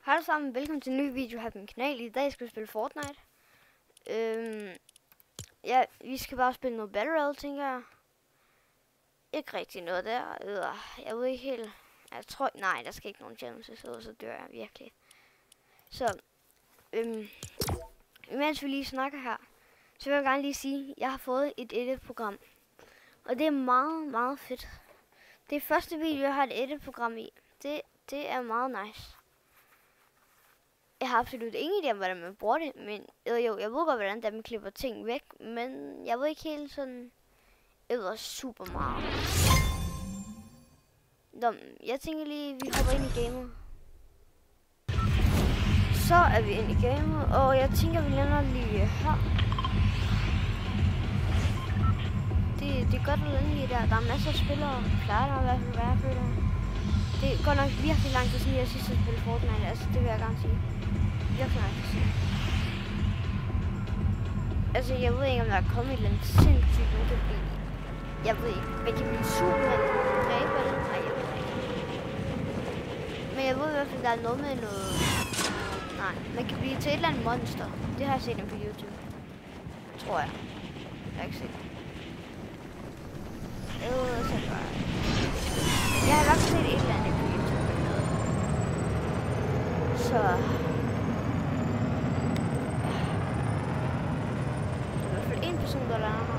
Hej alle sammen, velkommen til en ny video her på min kanal. I dag skal vi spille Fortnite. Ja, vi skal bare spille noget Battle Royale, tænker jeg. Ikke rigtig noget der. Jeg ved ikke helt. Jeg tror, nej, der skal ikke nogen challenges, så dør jeg virkelig. Så, imens vi lige snakker her, så vil jeg gerne lige sige, at jeg har fået et edit-program. Og det er meget, meget fedt. Det er første video, jeg har et edit-program i. Det er meget nice. Jeg har absolut ingen idé om, hvordan man bruger det, men jo, jeg ved godt, hvordan man klipper ting væk, men jeg ved ikke helt sådan, jeg ved super meget. Nå, jeg tænker lige, vi hopper ind i gamet. Så er vi inde i gamet, og jeg tænker, vi lander lige her. Det er godt at lande lige der. Der er masser af spillere, plejer der i hvert fald være, føler. Det går nok virkelig lang tid siden jeg sidst har spillet Fortnite, altså det vil jeg gerne sige. Virkelig lang tid siden. Altså jeg ved ikke, om der er kommet et eller andet sindssygt, man kan blive. Jeg ved ikke, man kan blive Superman, dræbe eller? Nej, jeg ved ikke. Men jeg ved i hvert fald, der er noget med noget. Nej, man kan blive til et eller andet monster. Det har jeg set på YouTube. Tror jeg. Jeg har ikke set det. Jeg har nok set et eller andet på YouTube eller noget. Så det er i hvert fald en person, der lander her.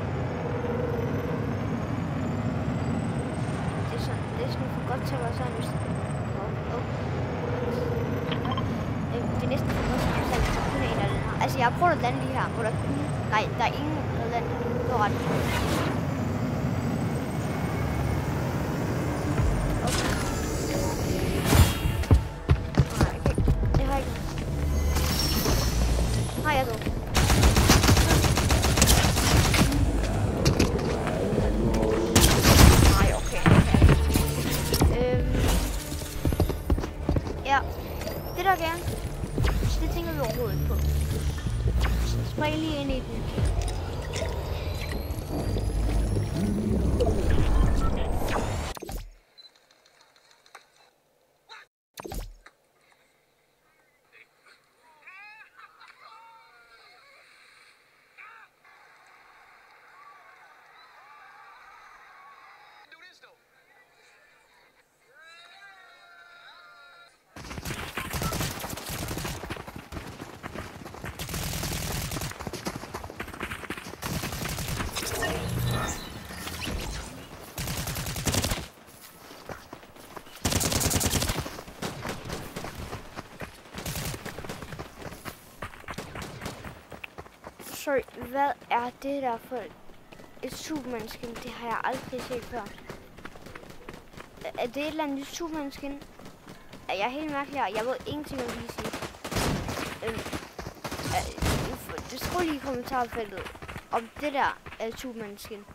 Det er sådan for godt til at være sådan, hvis det er næsten for godt til at være sådan, hvis der kun er en af den her. Altså jeg har prøvet at lande lige her, hvor der kun. Nej, der er ingen der lander. Det var ret. Ja, det der gerne. Det tænker vi overhovedet ikke på. Spring lige ind i den. Sorry, hvad er det der for et Superman-skin? Det har jeg aldrig set før. Er det et eller andet nyt Superman-skin? Er jeg helt mærkelig her? Jeg ved ingenting om lige sige. Det skriv lige i kommentarfeltet, om det der er et Superman-skin.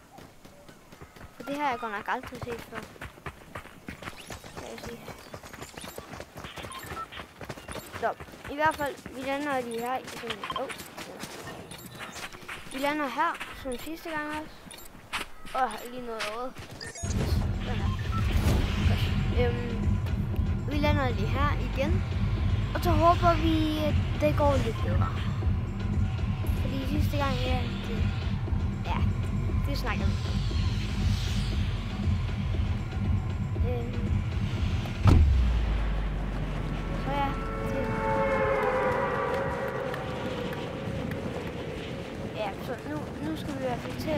For det har jeg godt nok aldrig set før. Kan jeg sige. Så, i hvert fald, vi lander lige her i sådan vi lander her, som sidste gang også. Lige noget over. Vi lander lige her igen. Og så håber vi, at det går lidt bedre. Fordi sidste gang, det snakker vi. Så ja. Så nu skal vi i hvert fald til.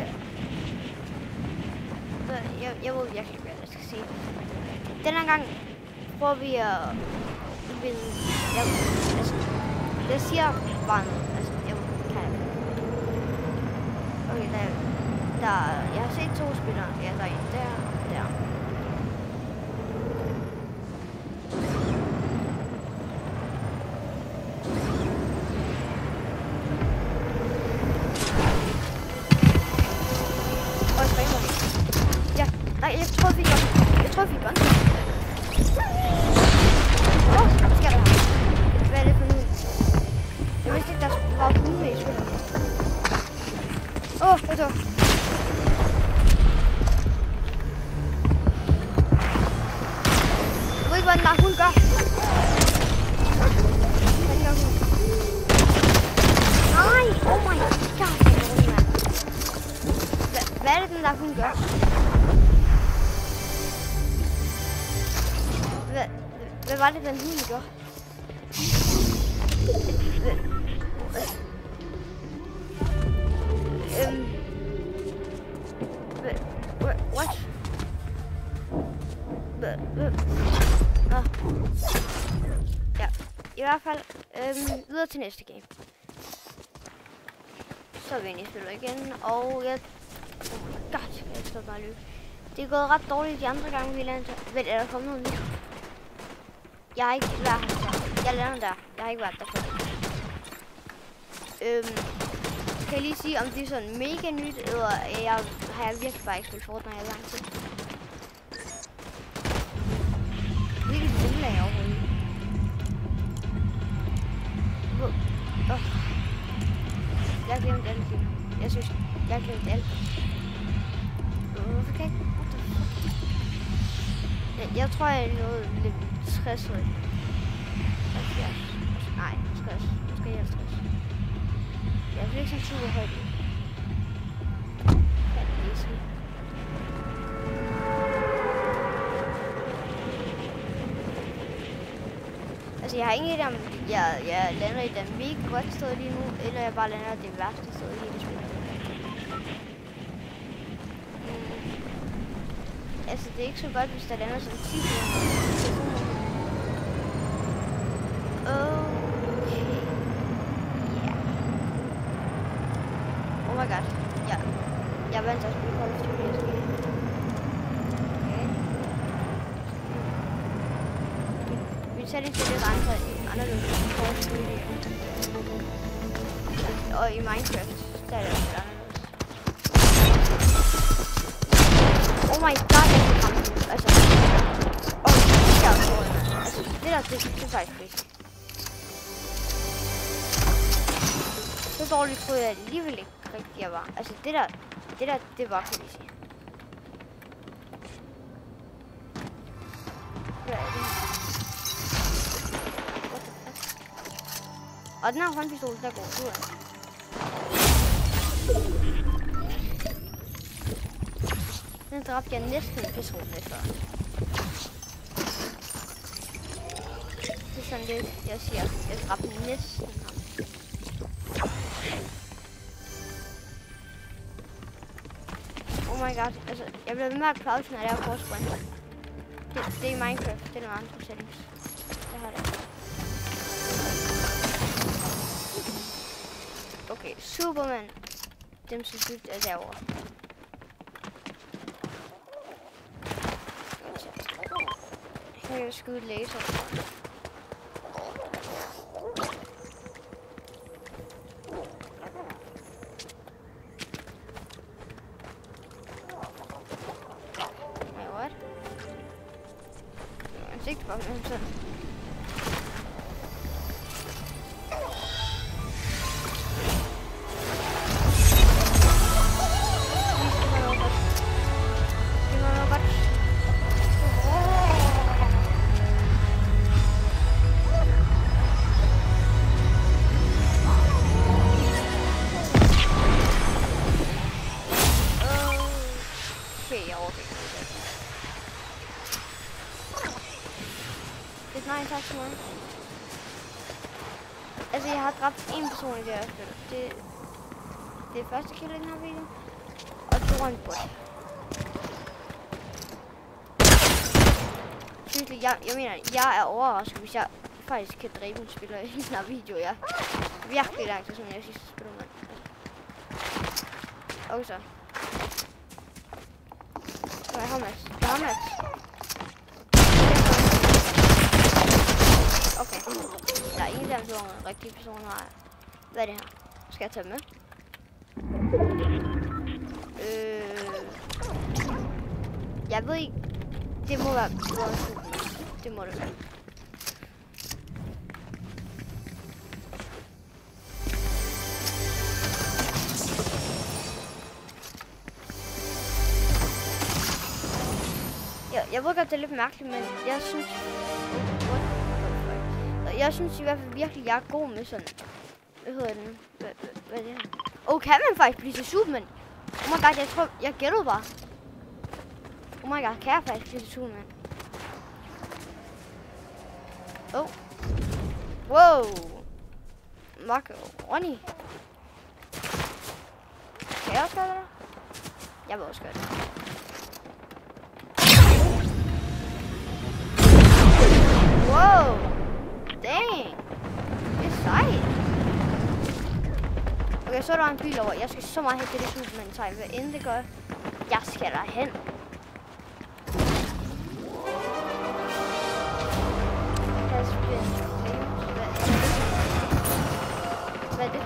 Jeg ved virkelig, hvad jeg skal sige. Denne gang prøver vi at vinde. Jeg siger bare noget. Altså, jeg kan ikke. Okay, jeg har set to spillere. Ja, der er en der og der. Nej, jeg tror, vi gør. Hvad sker der her? Hvad er det for noget? Jeg vidste ikke, der var hunde med i spillet. Hvad så? Jeg ved ikke, hvad den der hund gør. gør. Hvad var det, den hund gjorde? What? Ja, i hvert fald videre til næste game. Så er vi inde i spillet igen, og jeg... Oh my god, jeg skal bare løbe. Det er gået ret dårligt de andre gange, vi lander. Vent, er der kommet noget nyt? Jeg har ikke været her. Jeg lander der. Jeg har ikke været der før. Kan jeg lige sige, om det er sådan mega nyt, eller har jeg virkelig bare ikke spillet Fortnite i lang tid? Hvilket spil er jeg overhovedet? Jeg har glemt alt. Jeg synes, jeg har glemt alt. Hvorfor kan jeg ikke? What the fuck? Jeg tror, jeg er nået lidt 60. 70. Nej, 60. Måske 50. Jeg er ikke sådan super højt. Kan det lige sige. Altså, jeg har ingen idé om, jeg lander i den mega godt sted lige nu, eller jeg bare lander det værste sted i hele spillet. Altså, det er ikke så godt, hvis der lander sådan 10 Okay. Yeah. Oh my god. Ja. Jeg er vant til at spille Call of Duty. Okay. Vi tager lige til lidt anderledes Call of Duty. Og i Minecraft, der er det også lidt anderledes. Oh my god, jeg kan ramme den. Altså, det er jo altså, det der, det er faktisk crazy. Så dårligt troede jeg alligevel ikke rigtigt, jeg var. Altså, det var crazy. Hvad er det? Og den her håndpistol, der går ud af. Den dræbte jeg næsten en person efter. Det er sådan lidt, jeg siger. Jeg dræbte næsten ham. Oh my god. Altså, jeg bliver ved med at crouche, når jeg er på sprint. Det er i Minecraft. Det er nogle andre settings. Jeg har det. Okay, Superman. Dem som dybt er derovre. Jeg kan skyde laser. Wait, what? Jeg sigter bare med sådan. Nej, tak så meget. Altså, jeg har dræbt en person i det her spil. Det er første kill i den her video. Og to er en bot. Synes jeg mener, jeg er overrasket, hvis jeg faktisk kan dræbe en spiller i den her video. Jeg er virkelig lang tid, som jeg sidste spiller med. Okay så. Jeg har Mads. Okay. Der er ingen af de rigtige personer. Hvad er det her? Skal jeg tage med? Jeg ved ikke. Det må være Superman. Det må det være. Jeg ved godt, det er lidt mærkeligt, men jeg synes i hvert fald virkelig, jeg er god med sådan. Hvad hedder den? Hvad er det her? Oh, kan man faktisk blive til Superman? Oh my god, jeg tror, jeg gættede bare. Oh my god, kan jeg faktisk spise Superman? Oh. Wow. Macaroni. Kan jeg også gøre det der? Jeg vil også gøre det. Wow. Dang. Det er sejt. Okay, så er der en bil over. Jeg skal så meget hen til det Superman-tegn. Hvad end det gør, jeg skal derhen. Hvad er det?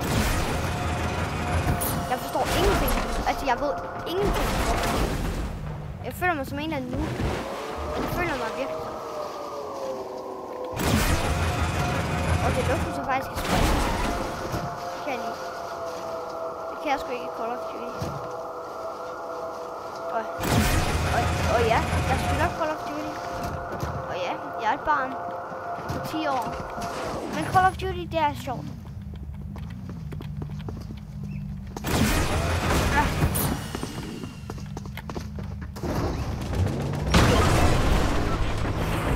Jeg forstår ingenting. Altså, jeg ved ingenting. Jeg føler mig som en af nu. Jeg føler mig virkelig som. Og det lugter så faktisk at springe. Det kan jeg lide. Det kan jeg sgu ikke i Call of Duty. Og ja, jeg spiller Call of Duty. Og ja, jeg er et barn på 10 år. Men Call of Duty, det er sjovt.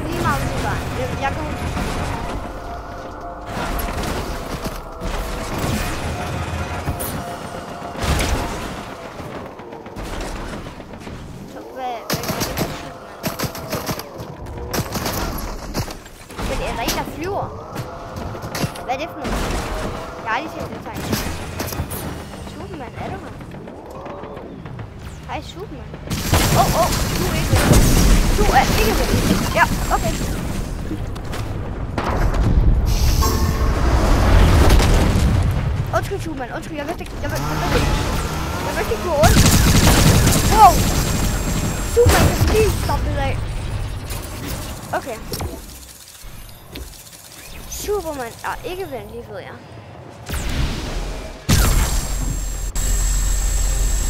Lige meget med barn. Jeg kommer til. Hvad er det for noget? Jeg har aldrig set det tegn. Superman, er du her? Hej, Superman. Du er ikke med. Du er ikke med. Ja, okay. Undskyld, Superman. Undskyld, jeg vidste ikke. Jeg vidste ikke, du var ondt. Wow. Superman kan lige stoppe det af. Okay. Superman er ikke venlig, ved jeg.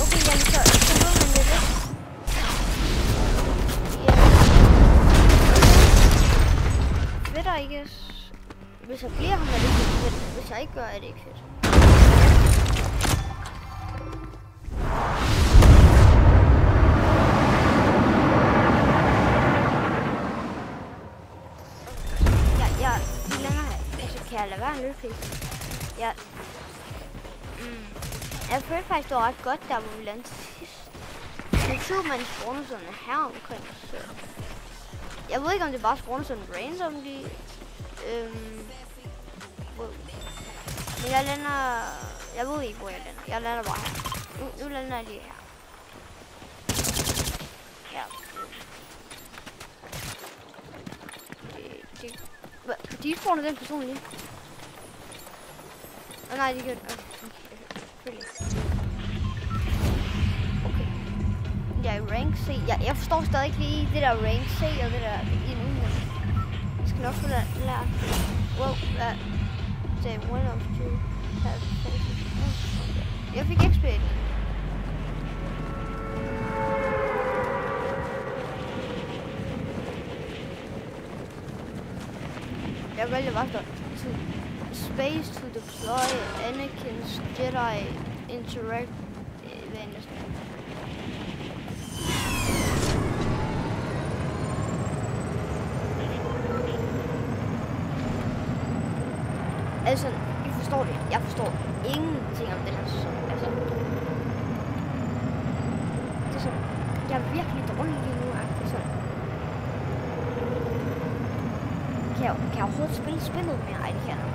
Okay, jamen så ved man jo det. Fedt er ikke. Hvis jeg bliver ham, er det ikke fedt. Hvis jeg ikke gør, er det ikke fedt. Kan jeg lade være en løbepil? Ja. Jeg følte faktisk, det var ret godt, der hvor vi landede sidst. Men Superman spawner sådan her omkring, så. Jeg ved ikke, om det bare spawner sådan randomly. Men jeg lander. Jeg ved ikke, hvor jeg lander. Jeg lander bare her. Nu lander jeg lige her. Ja. De spawner den person lige. Åh nej, de gør det. Okay. Jeg er i rank C. Jeg forstår stadig ikke lige det der rank C og det der inden. Jeg skal nok få lært. Wow, det er one of two. Jeg fik XP. Jeg vælger bare to space to deploy Anakin's Jedi interact. Altså, I forstår det. Jeg forstår ingenting om den her sæson. Altså, det er sådan, jeg er virkelig dårlig lige nu. Det er sådan. Kan jeg overhovedet spille spillet mere? Ej, det kan jeg nok.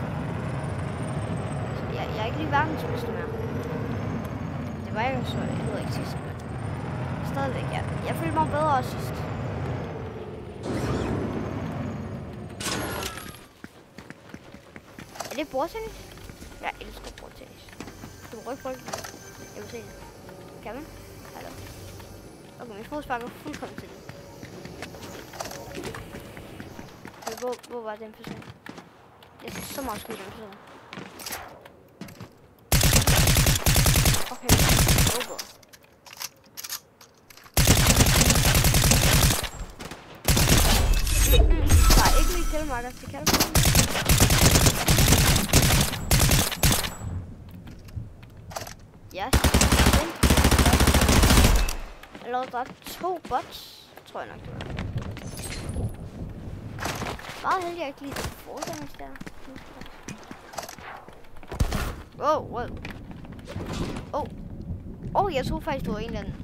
Jeg er ikke lige verdensmester mere. Det var jeg så, jeg ved ikke sidst. Stadigvæk, jeg følte mig bedre også sidst. Er det bordtennis? Jeg elsker bordtennis. Du må rykke på det. Jeg vil se det. Kan man? Hallo. Okay, min småsparker fuldkommen til det. Hvor var den person? Jeg skal så meget skyde den person. Okay, over. Nej, ikke lige til, Marker. Det kan du ikke. Ja, eller der er 2 bots. tror jeg nok, det var. Meget heldig, jeg ikke lige foruddannes der. Wow. Jeg tror faktisk, det var en eller anden.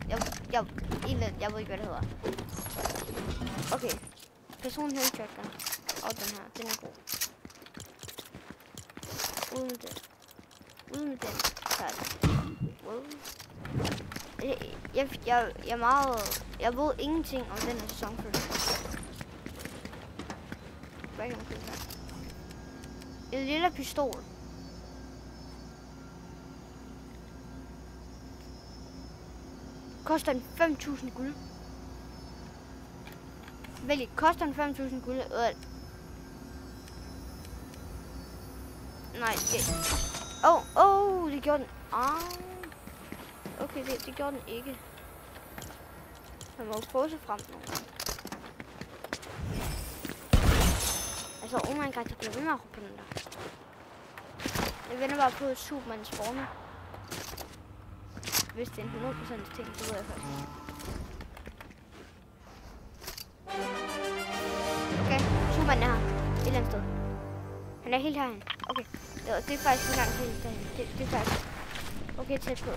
Jeg ved ikke, hvad det hedder. Okay. Personen havde shotgun. Og den her, den er god. Uden den. Wow. Jeg ved ingenting om den her sæson. Hvad kan man købe her? En lille pistol. Koster den 5.000 guld? Vel, koster den 5.000 guld? Nej, det... det gjorde den. Okay, det gjorde den ikke. Man må prøve sig frem nogle gange. Altså, oh my god, det bliver ved med at råbe på den der. Jeg vender bare på Superman spawner. Hvis det er en 100% ting, så ved jeg først. Okay, Superman er her. Et eller andet sted. Han er helt herhen. Okay, det er faktisk en gang helt derhen. Det er faktisk... Okay, tæt på.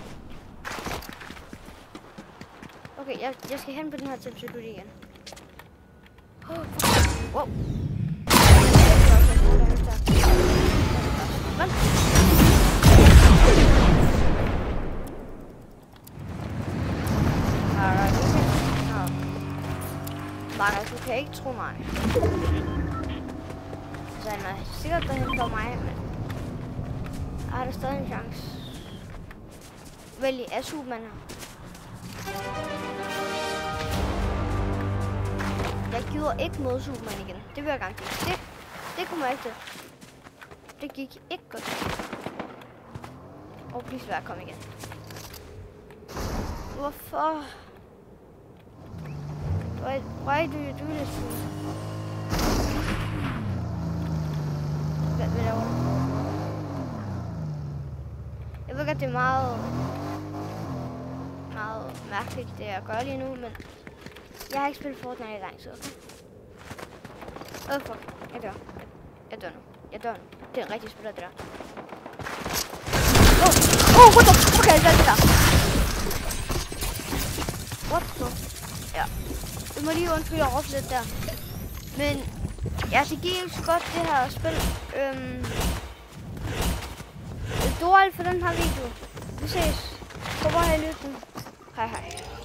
Okay, jeg skal hen på den her til absolut igen. Wow. Hvad? Markus, du kan ikke tro mig. Så han er sikkert derhen for mig, men jeg har da stadig en chance. Vælg af Superman her. Jeg gider ikke mod Superman igen. Det vil jeg gerne give. Det kommer jeg ikke til. Det gik ikke godt. Og please vær, kom igen. Hvorfor? Why do you do this to me? Hvad laver du? Jeg ved godt, det er meget mærkeligt, det jeg gør lige nu, men jeg har ikke spillet Fortnite i lang tid, okay? Fuck. Jeg dør nu. Det er en rigtig spiller, det der. What the? Okay, det er det der. What the? Ja. Du må lige undskylde over lidt der. Men ja, det gik ikke så godt, det her spil. Det var alt for den her video. Vi ses. Håber, I lytter. Hej hej.